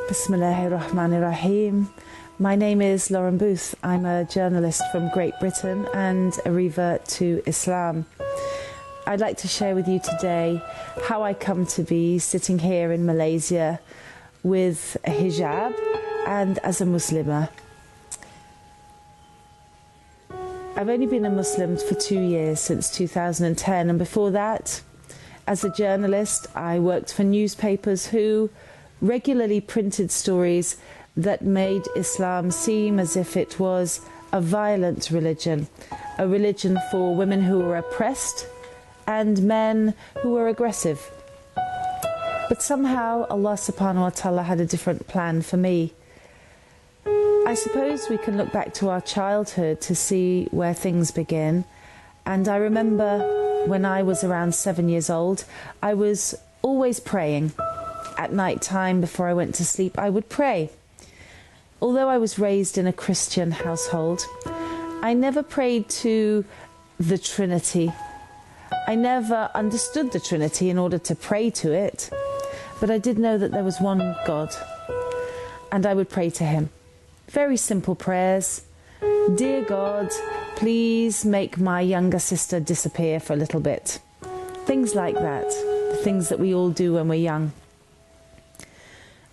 Bismillahirrahmanirrahim. My name is Lauren Booth. I'm a journalist from Great Britain and a revert to Islam. I'd like to share with you today how I come to be sitting here in Malaysia with a hijab and as a Muslimah. I've only been a Muslim for 2 years, since 2010, and before that, as a journalist, I worked for newspapers who regularly printed stories that made Islam seem as if it was a violent religion, a religion for women who were oppressed and men who were aggressive. But somehow Allah subhanahu wa ta'ala had a different plan for me. I suppose we can look back to our childhood to see where things begin. And I remember when I was around 7 years old, I was always praying. At night time, before I went to sleep, I would pray. Although I was raised in a Christian household, I never prayed to the Trinity. I never understood the Trinity in order to pray to it, but I did know that there was one God, and I would pray to him. Very simple prayers. Dear God, please make my younger sister disappear for a little bit. Things like that, the things that we all do when we're young.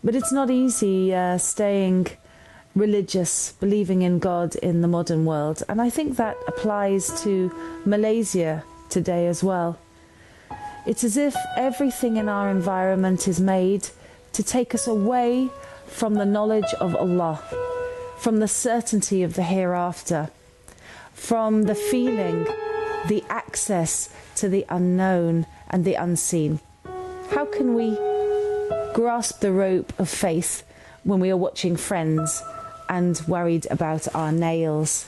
But it's not easy staying religious, believing in God in the modern world. And I think that applies to Malaysia today as well. It's as if everything in our environment is made to take us away from the knowledge of Allah, from the certainty of the hereafter, from the feeling, the access to the unknown and the unseen. How can we grasp the rope of faith when we are watching Friends and worried about our nails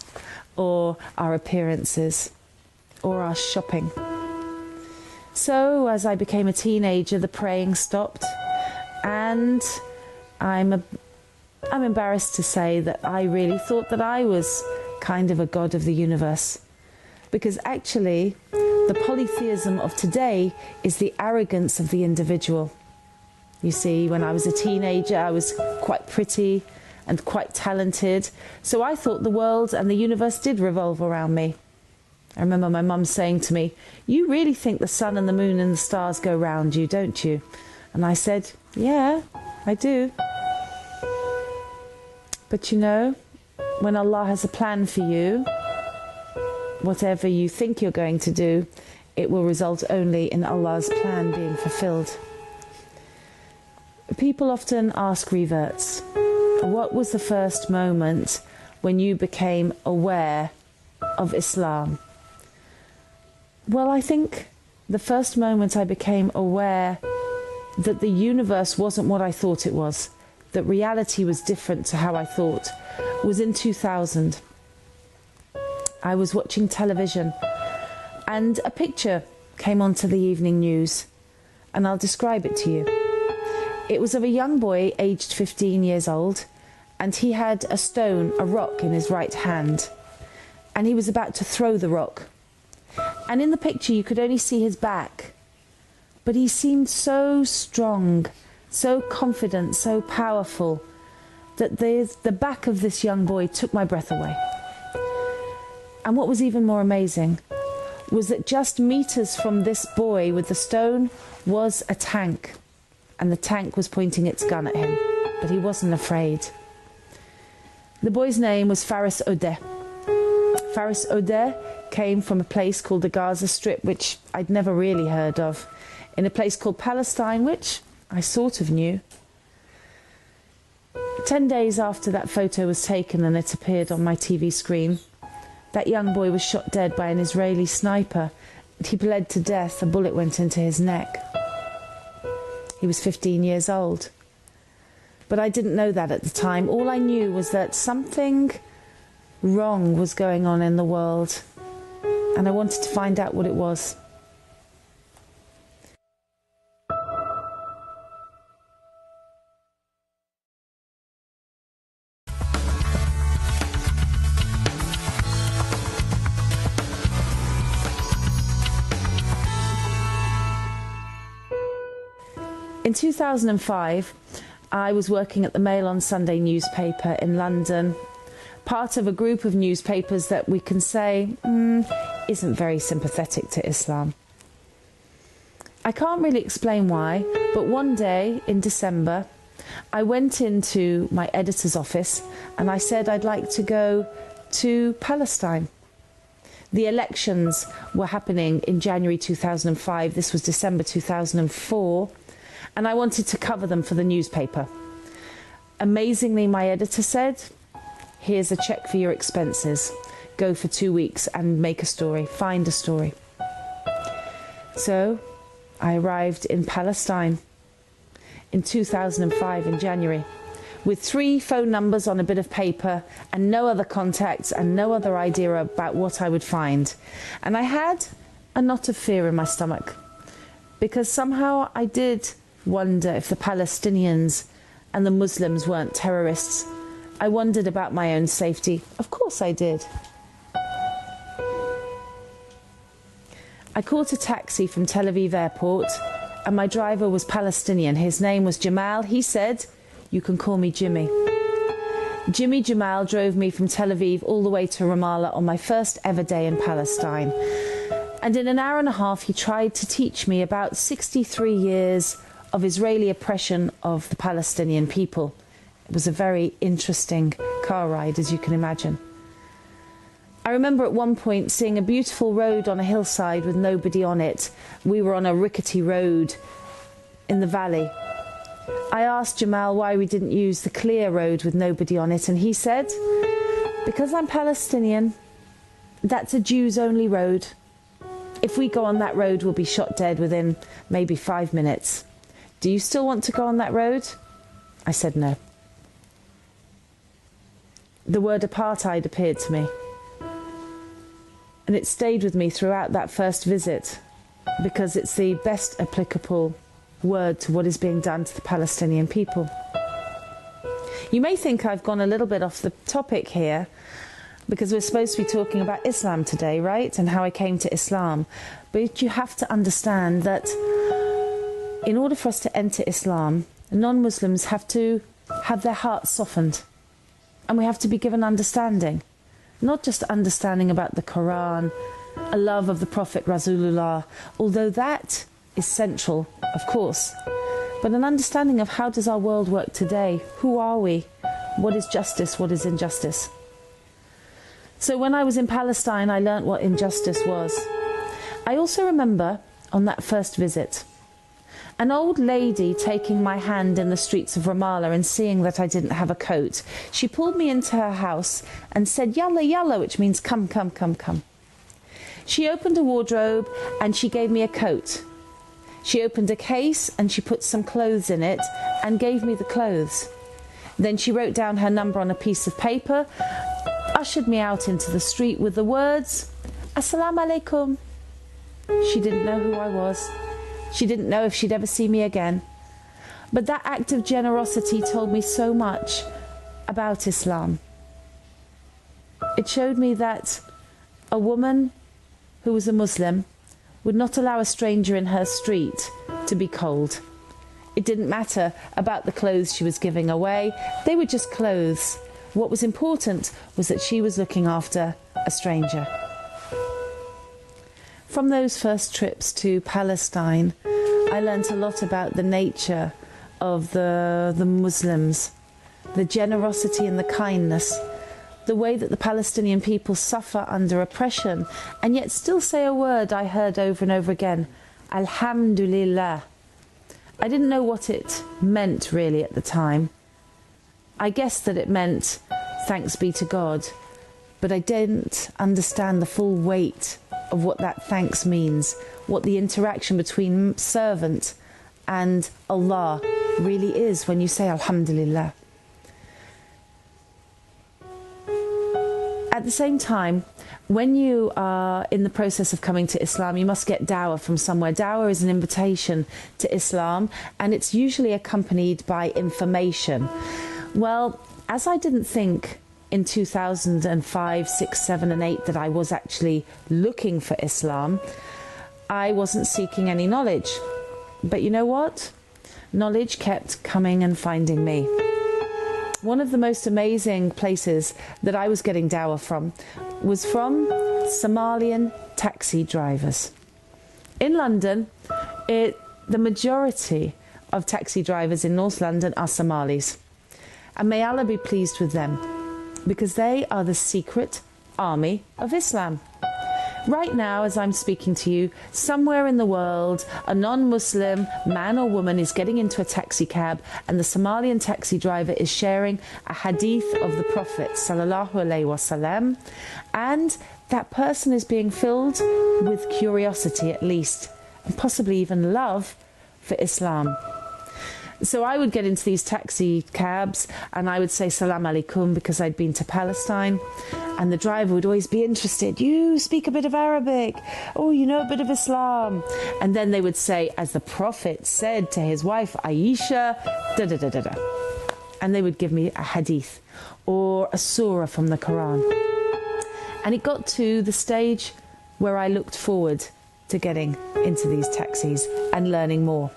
or our appearances or our shopping? So as I became a teenager, the praying stopped, and I'm embarrassed to say that I really thought that I was kind of a god of the universe, because actually the polytheism of today is the arrogance of the individual. You see, when I was a teenager, I was quite pretty and quite talented, so I thought the world and the universe did revolve around me. I remember my mum saying to me, "You really think the sun and the moon and the stars go round you, don't you?" And I said, "Yeah, I do." But you know, when Allah has a plan for you, whatever you think you're going to do, it will result only in Allah's plan being fulfilled. People often ask reverts, what was the first moment when you became aware of Islam? Well, I think the first moment I became aware that the universe wasn't what I thought it was, that reality was different to how I thought, was in 2000. I was watching television and a picture came onto the evening news, and I'll describe it to you. It was of a young boy aged 15 years old, and he had a stone, a rock, in his right hand, and he was about to throw the rock. And in the picture you could only see his back, but he seemed so strong, so confident, so powerful, that the back of this young boy took my breath away. And what was even more amazing was that just meters from this boy with the stone was a tank, and the tank was pointing its gun at him, but he wasn't afraid. The boy's name was Faris Odeh. Faris Odeh came from a place called the Gaza Strip, which I'd never really heard of, in a place called Palestine, which I sort of knew. 10 days after that photo was taken and it appeared on my TV screen, that young boy was shot dead by an Israeli sniper. He bled to death. A bullet went into his neck. He was 15 years old. But I didn't know that at the time. All I knew was that something wrong was going on in the world, and I wanted to find out what it was. In 2005, I was working at the Mail on Sunday newspaper in London, part of a group of newspapers that we can say isn't very sympathetic to Islam. I can't really explain why, but one day in December, I went into my editor's office and I said I'd like to go to Palestine. The elections were happening in January 2005. This was December 2004. And I wanted to cover them for the newspaper. Amazingly, my editor said, here's a check for your expenses. Go for 2 weeks and make a story, find a story. So I arrived in Palestine in 2005 in January with 3 phone numbers on a bit of paper and no other contacts and no other idea about what I would find. And I had a knot of fear in my stomach because somehow I did wonder if the Palestinians and the Muslims weren't terrorists. I wondered about my own safety. Of course I did. I caught a taxi from Tel Aviv airport and my driver was Palestinian. His name was Jamal. He said, "You can call me Jimmy." Jimmy Jamal drove me from Tel Aviv all the way to Ramallah on my first ever day in Palestine. And in an hour and a half he tried to teach me about 63 years of Israeli oppression of the Palestinian people. It was a very interesting car ride, as you can imagine. I remember at one point seeing a beautiful road on a hillside with nobody on it. We were on a rickety road in the valley. I asked Jamal why we didn't use the clear road with nobody on it, and he said, because I'm Palestinian, that's a Jews only road. If we go on that road, we'll be shot dead within maybe 5 minutes. Do you still want to go on that road? I said no. The word apartheid appeared to me. And it stayed with me throughout that first visit because it's the best applicable word to what is being done to the Palestinian people. You may think I've gone a little bit off the topic here because we're supposed to be talking about Islam today, right? And how I came to Islam. But you have to understand that in order for us to enter Islam, non-Muslims have to have their hearts softened. And we have to be given understanding. Not just understanding about the Quran, a love of the Prophet Rasulullah, although that is central, of course, but an understanding of how does our world work today? Who are we? What is justice? What is injustice? So when I was in Palestine, I learnt what injustice was. I also remember on that first visit, an old lady taking my hand in the streets of Ramallah and seeing that I didn't have a coat. She pulled me into her house and said, "Yalla, yalla," which means come, come, come, come. She opened a wardrobe and she gave me a coat. She opened a case and she put some clothes in it and gave me the clothes. Then she wrote down her number on a piece of paper, ushered me out into the street with the words, "Assalamu alaikum." She didn't know who I was. She didn't know if she'd ever see me again. But that act of generosity told me so much about Islam. It showed me that a woman who was a Muslim would not allow a stranger in her street to be cold. It didn't matter about the clothes she was giving away. They were just clothes. What was important was that she was looking after a stranger. From those first trips to Palestine, I learnt a lot about the nature of the Muslims, the generosity and the kindness, the way that the Palestinian people suffer under oppression and yet still say a word I heard over and over again, Alhamdulillah. I didn't know what it meant really at the time. I guessed that it meant thanks be to God, but I didn't understand the full weight of what that thanks means, what the interaction between servant and Allah really is when you say Alhamdulillah. At the same time, when you are in the process of coming to Islam, you must get dawah from somewhere. Dawah is an invitation to Islam, and it's usually accompanied by information. Well, as I didn't think in 2005, 6, 7 and 8 that I was actually looking for Islam, I wasn't seeking any knowledge. But you know what? knowledge kept coming and finding me. One of the most amazing places that I was getting dawah from was from Somalian taxi drivers. In London, the majority of taxi drivers in North London are Somalis. And may Allah be pleased with them, because they are the secret army of Islam. Right now, as I'm speaking to you, somewhere in the world, a non-Muslim man or woman is getting into a taxi cab, and the Somalian taxi driver is sharing a hadith of the Prophet sallallahu alaihi wasallam, and that person is being filled with curiosity at least, and possibly even love for Islam. So I would get into these taxi cabs and I would say salam alaikum because I'd been to Palestine, and the driver would always be interested. You speak a bit of Arabic. Oh, you know a bit of Islam. And then they would say, as the Prophet said to his wife Aisha, da da da da da. And they would give me a hadith or a surah from the Quran. And it got to the stage where I looked forward to getting into these taxis and learning more.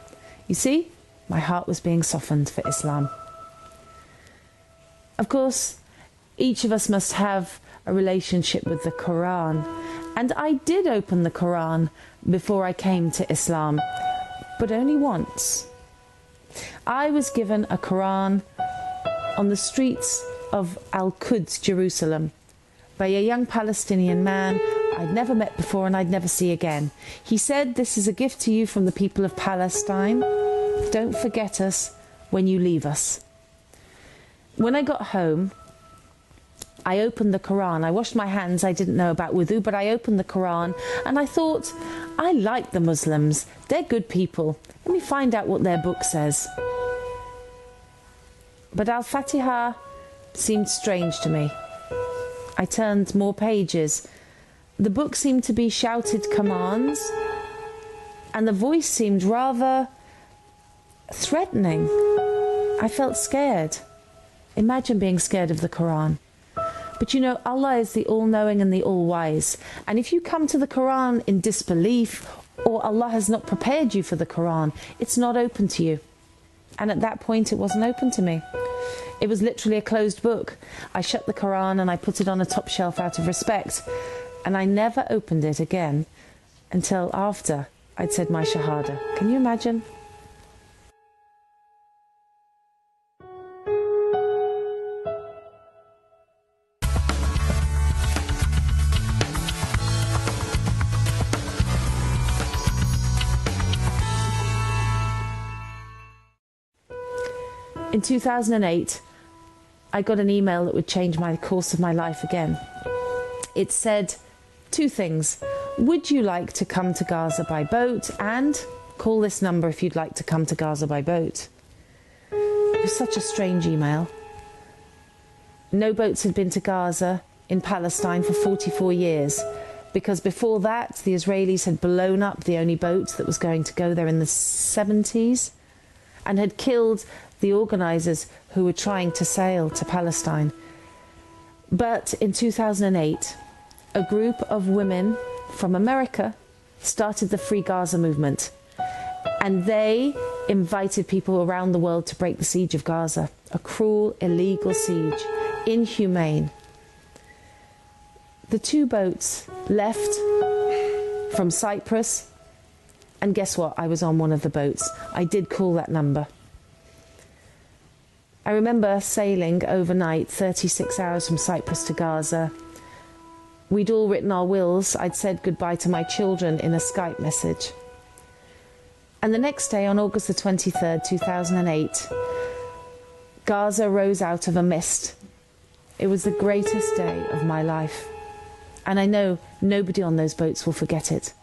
You see? My heart was being softened for Islam. Of course, each of us must have a relationship with the Quran. And I did open the Quran before I came to Islam, but only once. I was given a Quran on the streets of Al-Quds, Jerusalem, by a young Palestinian man I'd never met before and I'd never see again. He said, "This is a gift to you from the people of Palestine. Don't forget us when you leave us." When I got home, I opened the Quran. I washed my hands. I didn't know about wudu, but I opened the Quran and I thought, I like the Muslims. They're good people. Let me find out what their book says. But Al-Fatiha seemed strange to me. I turned more pages. The book seemed to be shouted commands, and the voice seemed rather threatening. I felt scared. Imagine being scared of the Quran. But you know, Allah is the all-knowing and the all-wise. And if you come to the Quran in disbelief, or Allah has not prepared you for the Quran, it's not open to you. And at that point, it wasn't open to me. It was literally a closed book. I shut the Quran and I put it on a top shelf out of respect. And I never opened it again until after I'd said my Shahada. Can you imagine? In 2008, I got an email that would change my course of my life again. It said two things. Would you like to come to Gaza by boat? And call this number if you'd like to come to Gaza by boat. It was such a strange email. No boats had been to Gaza in Palestine for 44 years, because before that the Israelis had blown up the only boat that was going to go there in the 70s and had killed the organisers who were trying to sail to Palestine. But in 2008, a group of women from America started the Free Gaza movement, and they invited people around the world to break the siege of Gaza, a cruel, illegal siege, inhumane. The two boats left from Cyprus, and guess what? I was on one of the boats. I did call that number. I remember sailing overnight, 36 hours from Cyprus to Gaza. We'd all written our wills. I'd said goodbye to my children in a Skype message. And the next day, on August the 23rd, 2008, Gaza rose out of a mist. It was the greatest day of my life. And I know nobody on those boats will forget it.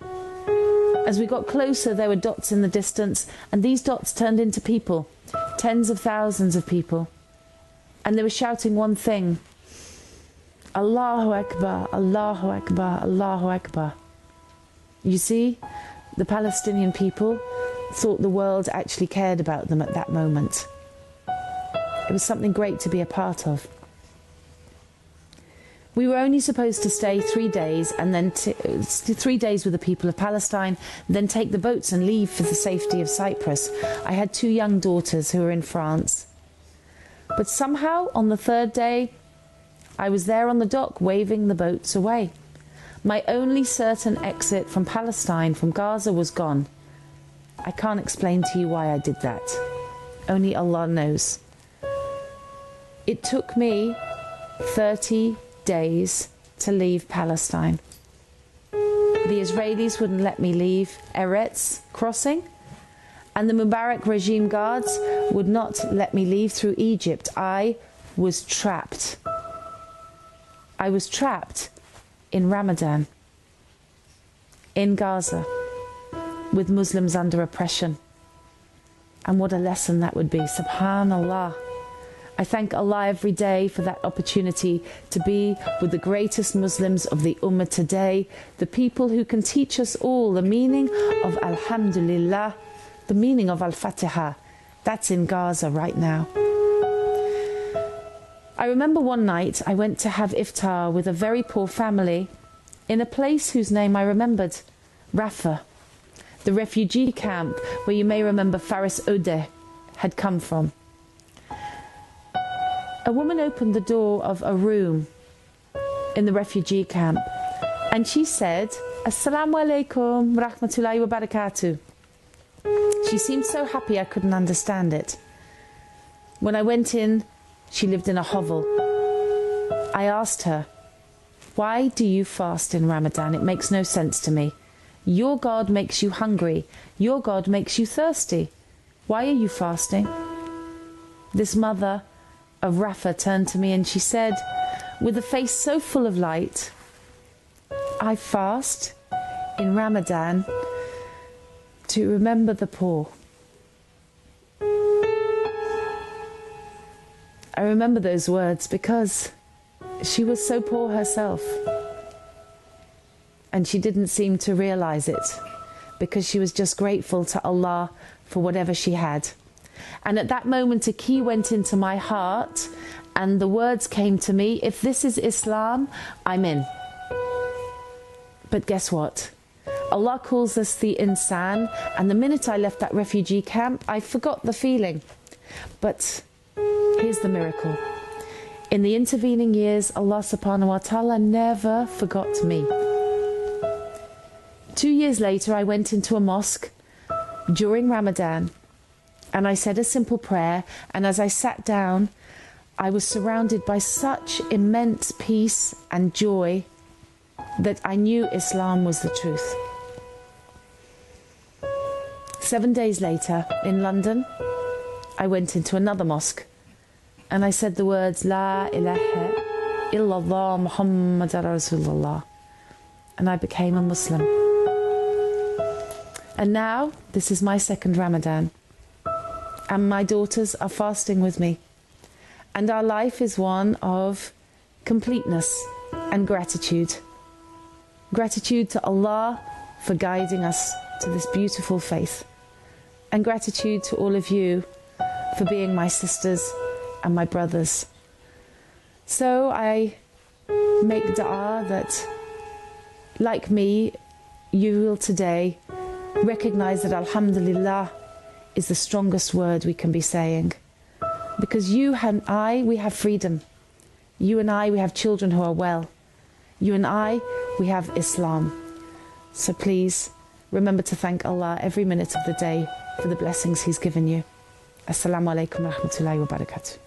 As we got closer, there were dots in the distance, and these dots turned into people. Tens of thousands of people, and they were shouting one thing: Allahu Akbar, Allahu Akbar, Allahu Akbar. You see, the Palestinian people thought the world actually cared about them at that moment. It was something great to be a part of. We were only supposed to stay 3 days, and then 3 days with the people of Palestine, then take the boats and leave for the safety of Cyprus. I had 2 young daughters who were in France. But somehow, on the 3rd day, I was there on the dock waving the boats away. My only certain exit from Palestine, from Gaza, was gone. I can't explain to you why I did that. Only Allah knows. It took me 30 days to leave Palestine. The Israelis wouldn't let me leave Eretz crossing, and the Mubarak regime guards would not let me leave through Egypt. I was trapped. I was trapped in Ramadan, in Gaza, with Muslims under oppression. And what a lesson that would be. Subhanallah. I thank Allah every day for that opportunity to be with the greatest Muslims of the Ummah today, the people who can teach us all the meaning of Alhamdulillah, the meaning of Al-Fatiha. That's in Gaza right now. I remember one night I went to have iftar with a very poor family in a place whose name I remembered, Rafah, the refugee camp where you may remember Faris Odeh had come from. A woman opened the door of a room in the refugee camp and she said, Assalamu alaikum rahmatullahi wa barakatuh. She seemed so happy I couldn't understand it. When I went in, she lived in a hovel. I asked her, why do you fast in Ramadan? It makes no sense to me. Your God makes you hungry. Your God makes you thirsty. Why are you fasting? This mother of Rafah turned to me and she said, with a face so full of light, I fast in Ramadan to remember the poor. I remember those words because she was so poor herself. And she didn't seem to realize it because she was just grateful to Allah for whatever she had. And at that moment, a key went into my heart and the words came to me, if this is Islam, I'm in. But guess what? Allah calls us the insan, and the minute I left that refugee camp, I forgot the feeling. But here's the miracle. In the intervening years, Allah subhanahu wa ta'ala never forgot me. 2 years later, I went into a mosque during Ramadan and I said a simple prayer, and as I sat down, I was surrounded by such immense peace and joy that I knew Islam was the truth. 7 days later, in London, I went into another mosque and I said the words, La ilaha illallah Muhammad Rasulullah, and I became a Muslim. And now, this is my second Ramadan, and my daughters are fasting with me. And our life is one of completeness and gratitude. Gratitude to Allah for guiding us to this beautiful faith. And gratitude to all of you for being my sisters and my brothers. So I make dua that, like me, you will today recognize that Alhamdulillah is the strongest word we can be saying. Because you and I, we have freedom. You and I, we have children who are well. You and I, we have Islam. So please, remember to thank Allah every minute of the day for the blessings He's given you. Assalamu alaikum wa rahmatullahi wa barakatuh.